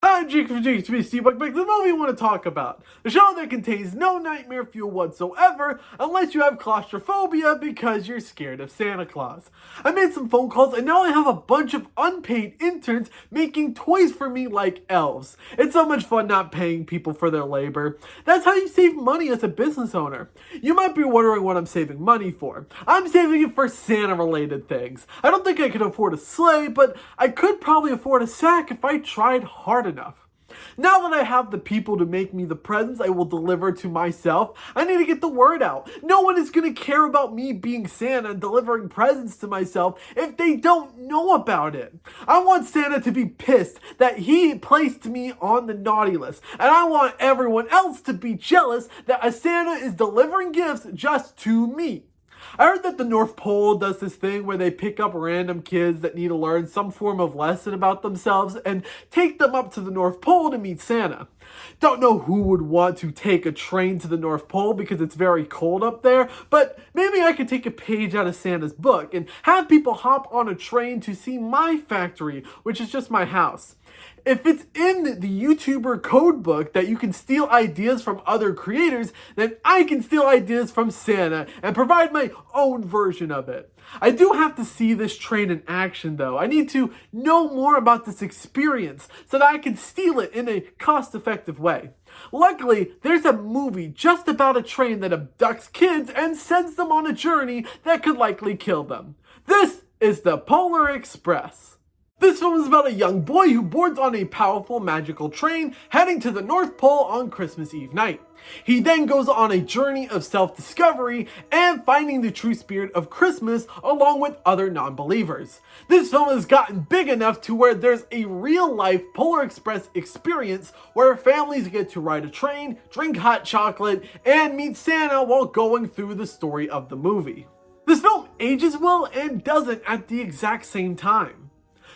Hi, JacobTubeHD, welcome back to the movie I want to talk about. The show that contains no nightmare fuel whatsoever unless you have claustrophobia because you're scared of Santa Claus. I made some phone calls and now I have a bunch of unpaid interns making toys for me like elves. It's so much fun not paying people for their labor. That's how you save money as a business owner. You might be wondering what I'm saving money for. I'm saving it for Santa related things. I don't think I could afford a sleigh, but I could probably afford a sack if I tried hard enough. Now that I have the people to make me the presents I will deliver to myself, I need to get the word out. No one is going to care about me being Santa and delivering presents to myself if they don't know about it. I want Santa to be pissed that he placed me on the naughty list, and I want everyone else to be jealous that a Santa is delivering gifts just to me. I heard that the North Pole does this thing where they pick up random kids that need to learn some form of lesson about themselves and take them up to the North Pole to meet Santa. Don't know who would want to take a train to the North Pole because it's very cold up there, but maybe I could take a page out of Santa's book and have people hop on a train to see my factory, which is just my house. If it's in the YouTuber code book that you can steal ideas from other creators, then I can steal ideas from Santa and provide my own version of it. I do have to see this train in action though. I need to know more about this experience so that I can steal it in a cost-effective way. Luckily, there's a movie just about a train that abducts kids and sends them on a journey that could likely kill them. This is the Polar Express. This film is about a young boy who boards on a powerful magical train heading to the North Pole on Christmas Eve night. He then goes on a journey of self-discovery and finding the true spirit of Christmas along with other non-believers. This film has gotten big enough to where there's a real-life Polar Express experience where families get to ride a train, drink hot chocolate, and meet Santa while going through the story of the movie. This film ages well and doesn't at the exact same time.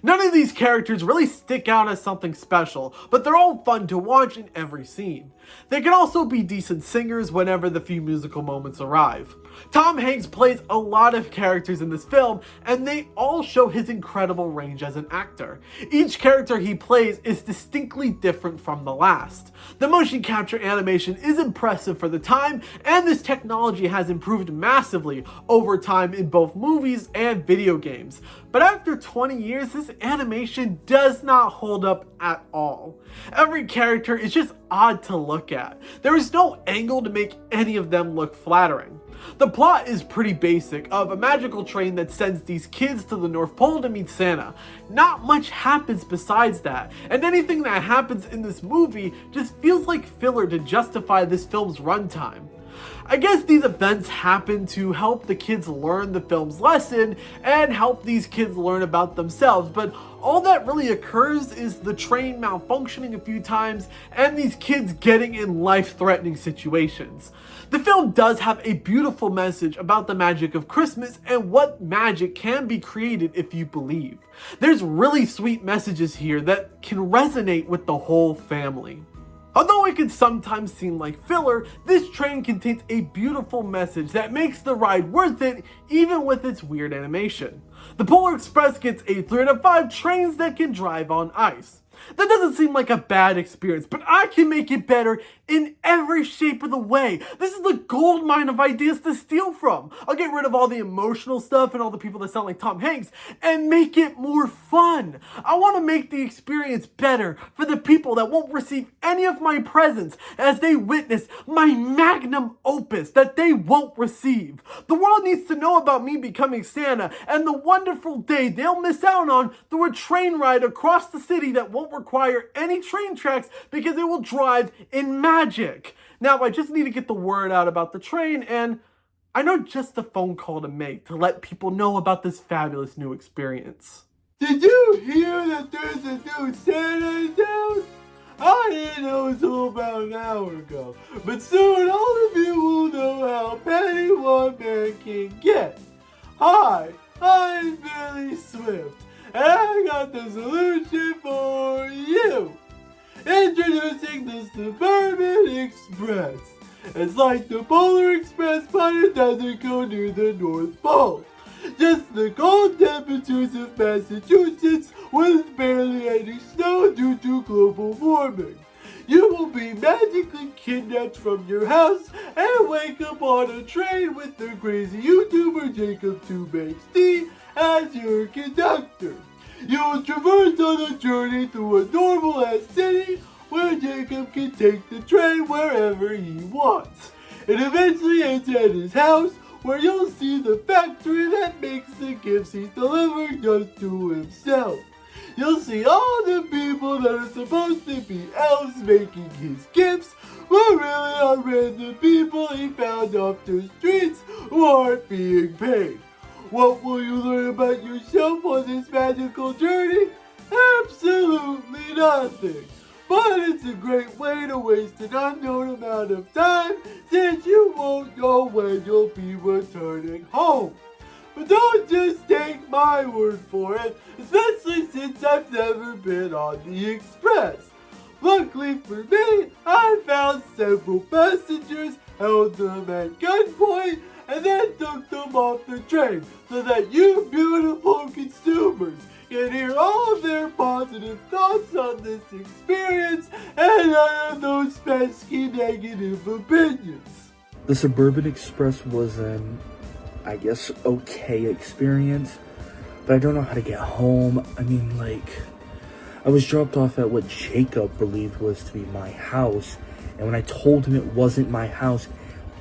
None of these characters really stick out as something special, but they're all fun to watch in every scene. They can also be decent singers whenever the few musical moments arrive. Tom Hanks plays a lot of characters in this film, and they all show his incredible range as an actor. Each character he plays is distinctly different from the last. The motion capture animation is impressive for the time, and this technology has improved massively over time in both movies and video games. But after 20 years, this animation does not hold up at all. Every character is just odd to look at. There is no angle to make any of them look flattering. The plot is pretty basic, of a magical train that sends these kids to the North Pole to meet Santa. Not much happens besides that, and anything that happens in this movie just feels like filler to justify this film's runtime. I guess these events happen to help the kids learn the film's lesson and help these kids learn about themselves, but all that really occurs is the train malfunctioning a few times and these kids getting in life-threatening situations. The film does have a beautiful message about the magic of Christmas and what magic can be created if you believe. There's really sweet messages here that can resonate with the whole family. Although it can sometimes seem like filler, this train contains a beautiful message that makes the ride worth it even with its weird animation. The Polar Express gets a 3 out of 5 trains that can drive on ice. That doesn't seem like a bad experience, but I can make it better in every shape of the way. This is the gold mine of ideas to steal from. I'll get rid of all the emotional stuff and all the people that sound like Tom Hanks and make it more fun. I want to make the experience better for the people that won't receive any of my presents as they witness my magnum opus that they won't receive. The world needs to know about me becoming Santa and the wonderful day they'll miss out on through a train ride across the city that won't require any train tracks because it will drive in magic. Now, I just need to get the word out about the train, and I know just the phone call to make to let people know about this fabulous new experience. Did you hear that there's a new Santa in town? I didn't know until about an hour ago, but soon all of you will know how petty one man can get. Hi, I'm Billy Swift, and I got the solution for you. Introducing the Suburban Express. It's like the Polar Express, but it doesn't go near the North Pole. just the cold temperatures of Massachusetts with barely any snow due to global warming. You will be magically kidnapped from your house and wake up on a train with the crazy YouTuber JacobTubeHD as your conductor. You will traverse on a journey through a normal-ass city where Jacob can take the train wherever he wants. It eventually ends at his house, where you'll see the factory that makes the gifts he's delivering just to himself. You'll see all the people that are supposed to be elves making his gifts, but really are random people he found off the streets who aren't being paid. What will you learn about yourself on this magical journey? Absolutely nothing. But it's a great way to waste an unknown amount of time, since you won't know when you'll be returning home. But don't just take my word for it, especially since I've never been on the Express. Luckily for me, I found several passengers, held them at gunpoint, and then took them off the train so that you beautiful consumers can hear all of their positive thoughts on this experience and none of those pesky negative opinions. The Suburban Express was I guess, okay experience, but I don't know how to get home. I mean, I was dropped off at what Jacob believed was to be my house, and when I told him it wasn't my house,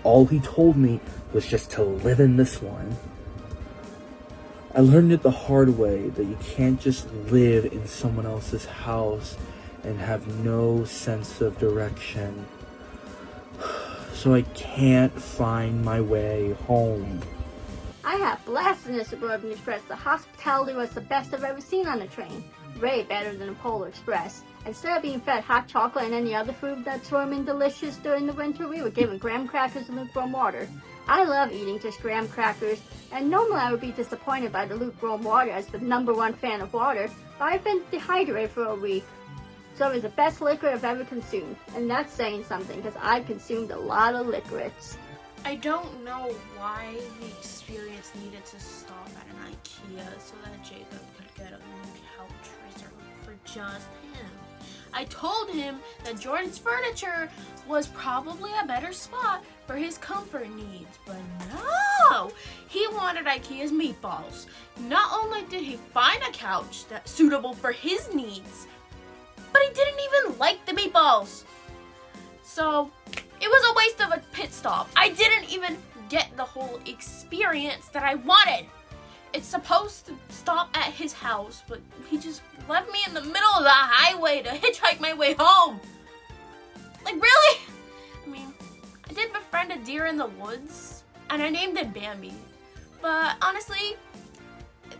all he told me was just to live in this one. I learned it the hard way that you can't just live in someone else's house and have no sense of direction. So I can't find my way home. I had blast in the Suburban Express. The hospitality was the best I've ever seen on a train. Way better than a Polar Express. Instead of being fed hot chocolate and any other food that's warm and delicious during the winter, we were given graham crackers and lukewarm water. I love eating just graham crackers, and normally I would be disappointed by the lukewarm water as the #1 fan of water, but I've been dehydrated for a week. So it was the best liquor I've ever consumed, and that's saying something because I've consumed a lot of liquids. I don't know why the experience needed to stop at an IKEA so that Jacob could get a new couch reserved for just him. I told him that Jordan's furniture was probably a better spot for his comfort needs, but no! He wanted IKEA's meatballs. Not only did he find a couch that's suitable for his needs, but he didn't even like the meatballs. So it was a waste of a pit stop. I didn't even get the whole experience that I wanted. It's supposed to stop at his house, but he just left me in the middle of the highway to hitchhike my way home. Like, really? I mean, I did befriend a deer in the woods, and I named it Bambi. But honestly,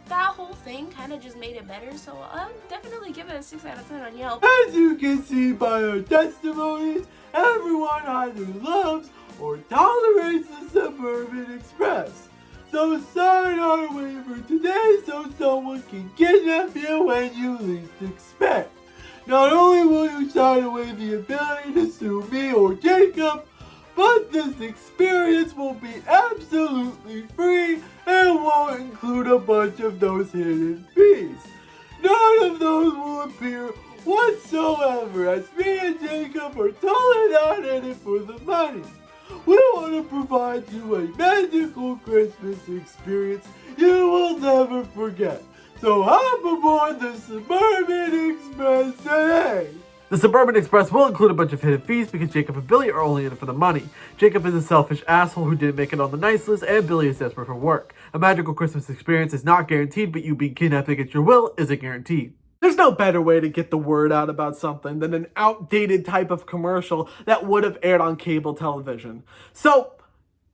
that whole thing kind of just made it better, so I'll definitely give it a 6 out of 10 on Yelp. As you can see by our testimonies, everyone either loves or tolerates the Suburban Express. So sign our waiver today so someone can kidnap you when you least expect. Not only will you sign away the ability to sue me or Jacob, but this experience will be absolutely free and won't include a bunch of those hidden fees. None of those will appear whatsoever, as me and Jacob are totally not in it for the money. We want to provide you a magical Christmas experience you will never forget. So hop aboard the Suburban Express today! The Suburban Express will include a bunch of hidden fees because Jacob and Billy are only in it for the money. Jacob is a selfish asshole who didn't make it on the nice list, and Billy is desperate for work. A magical Christmas experience is not guaranteed, but you being kidnapped against your will is a guarantee. There's no better way to get the word out about something than an outdated type of commercial that would have aired on cable television. So,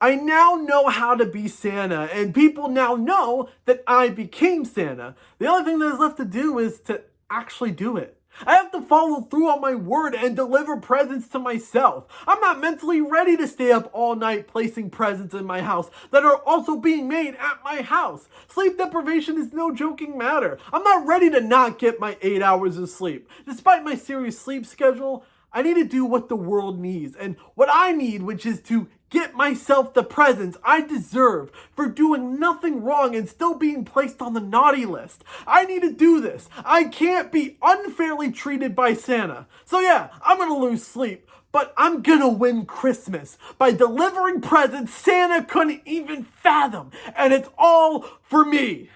I now know how to be Santa, and people now know that I became Santa. The only thing that is left to do is to actually do it. I have to follow through on my word and deliver presents to myself. I'm not mentally ready to stay up all night placing presents in my house that are also being made at my house. Sleep deprivation is no joking matter. I'm not ready to not get my 8 hours of sleep. Despite my serious sleep schedule, I need to do what the world needs and what I need, which is to get myself the presents I deserve for doing nothing wrong and still being placed on the naughty list. I need to do this. I can't be unfairly treated by Santa. So yeah, I'm gonna lose sleep, but I'm gonna win Christmas by delivering presents Santa couldn't even fathom, and it's all for me.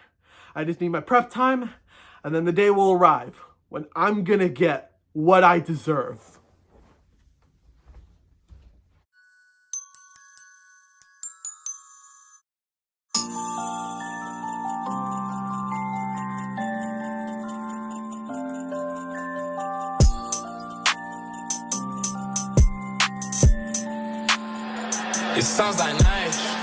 I just need my prep time, and then the day will arrive when I'm gonna get what I deserve. It sounds like nice.